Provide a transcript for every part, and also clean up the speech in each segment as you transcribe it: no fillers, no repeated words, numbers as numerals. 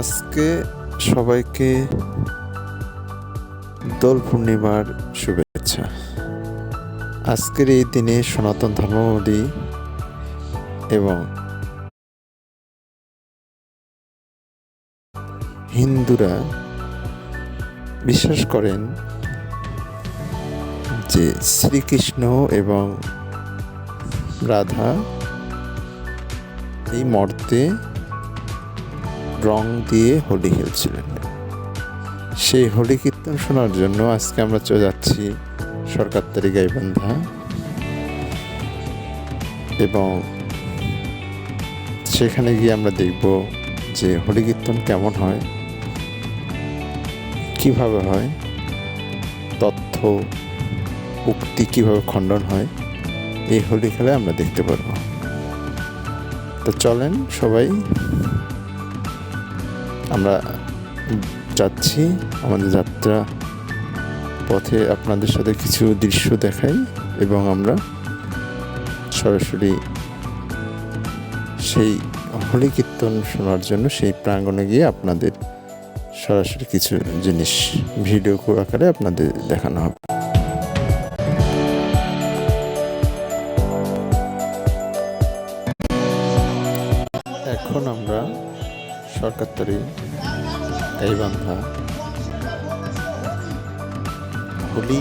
আজকে সবাইকে দোল পূর্ণিমার শুভেচ্ছা। আজকের এই দিনে সনাতন ধর্মাবলম্বী এবং হিন্দুরা বিশ্বাস করেন যে শ্রীকৃষ্ণ এবং রাধা এই মর্তে রং দিয়ে হোলি খেলছিলেন। সেই হোলি কীর্তন শোনার জন্য আজকে আমরা চলে যাচ্ছি সরকারতারি গাইবান্ধা এবং সেখানে গিয়ে আমরা দেখব যে হোলি কীর্তন কেমন হয়, কিভাবে হয়, তথ্য উক্তি কিভাবে খণ্ডন হয়, এই হোলি খেলায় আমরা দেখতে পারব। তো চলেন সবাই, আমরা যাচ্ছি। আমাদের যাত্রা পথে আপনাদের সাথে কিছু দৃশ্য দেখাই এবং আমরা সরাসরি সেই হোলি কীর্তন শোনার জন্য সেই প্রাঙ্গণে গিয়ে আপনাদের সরাসরি কিছু জিনিস ভিডিও আকারে আপনাদের দেখানো হবে। এখন আমরা সরকারতারি গাইবান্ধা হোলি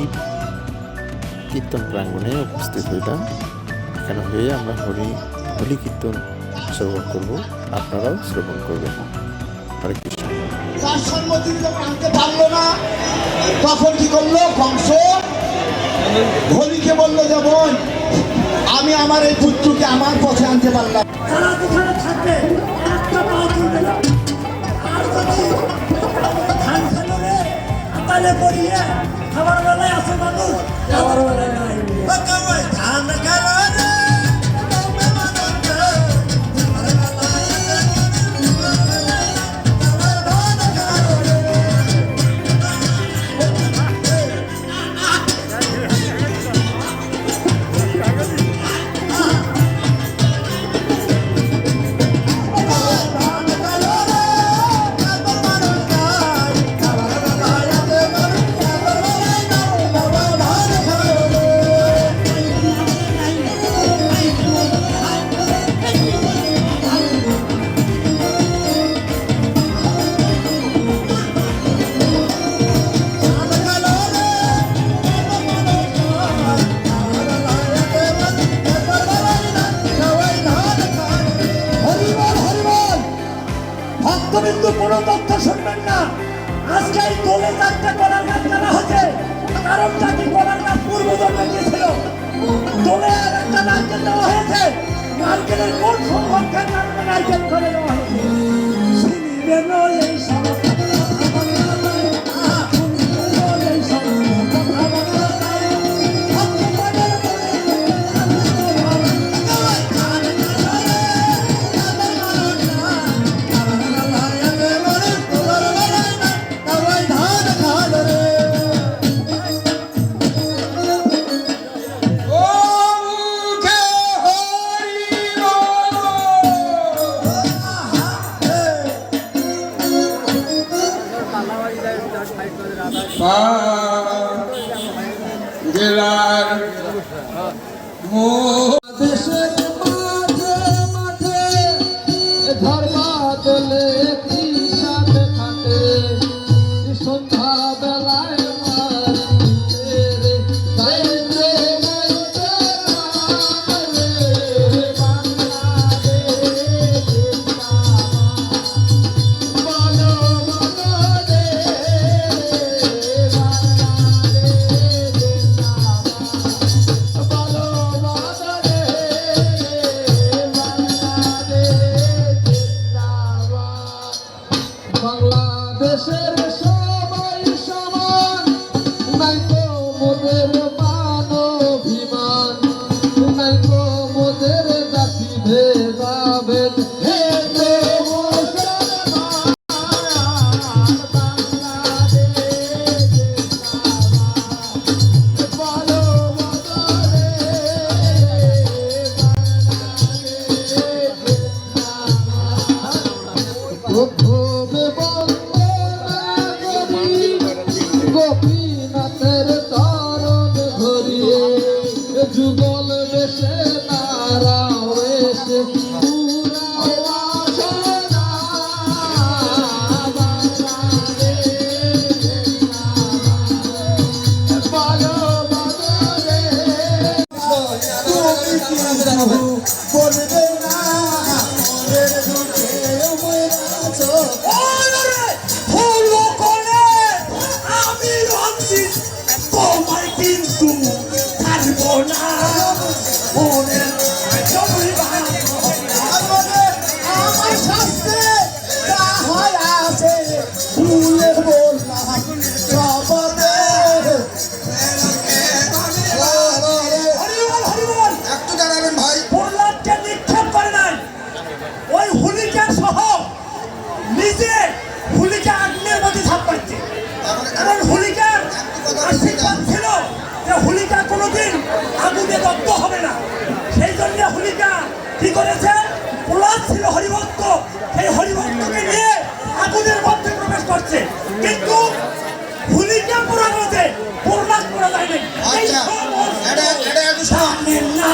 কীর্তন প্রাঙ্গণে উপস্থিত হইলাম। এখানে হয়ে আমরা হোলি কীর্তন শ্রবণ করব, আপনারাও শ্রবণ করবেন। হরে কৃষ্ণ। তার সম্মতি যখন আনতে পারলো না, তখন কি করলো? কংস হোলিকে বললো, যেমন আমি আমার এই পুত্রকে আমার পথে আনতে পারলাম। খাবার বেলায় আছে মানুষ, খাবার বেলায় নাই। কিন্তু কোনো তথ্য শুনবেন না। আজকে এই দোলে চারটে কলার গাছ জানা হচ্ছে, কারণটা কি? কলার গাছ পূর্ব জন্মে গিয়েছিল, দোলে আর একটা নারকেল দেওয়া হয়েছে। নারকেলের কোন সংখ্যার কারণে নারকেল করে দেওয়া হয়েছে? শুনিবেন এই সমস্ত জেলার দেশের মাঝে মাঝে ধর্মা দলে কি সাথে থাকে সন্ধ্যা বেলায় বলো যুগল বেশে তারাও এসে পুরাও বাসনা বলবে না মনের দুঃখে মরাছো ওরে হলো কোনে আমি রঞ্জিত তোমায় কিন্তু ছাড়বো না মনের জমি আমার শাস্ত্রে যা হয় আছে ভুলে বললাম সবতে হরিবল হরিবল একটু দাঁড়াবেন ভাই প্রহ্লাদকে নিক্ষেপ করে নাই ওই হুলিকা সহ নিজে হুলিকা আগ্নের মধ্যে ঝাঁপ পাচ্ছে কারণ হুলিকার আশীর্বাদ ছিল যে হুলিকা কোনোদিন আগুনে দগ্ধ হবে না সেই জন্য হুলিকা কি করেছে প্রহ্লাদ ছিল হরিভক্ত সেই হরিভক্তকে নিয়ে আগুনের মধ্যে প্রবেশ করছে কিন্তু হুলিকা পুরা মধ্যে প্রহ্লাদ পুরা যায়নি এই আচ্ছা সমস্ত এটা একটু শোন। জানেন না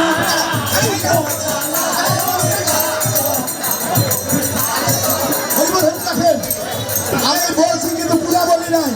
আমি বলছি কিন্তু পুরা বলি নাই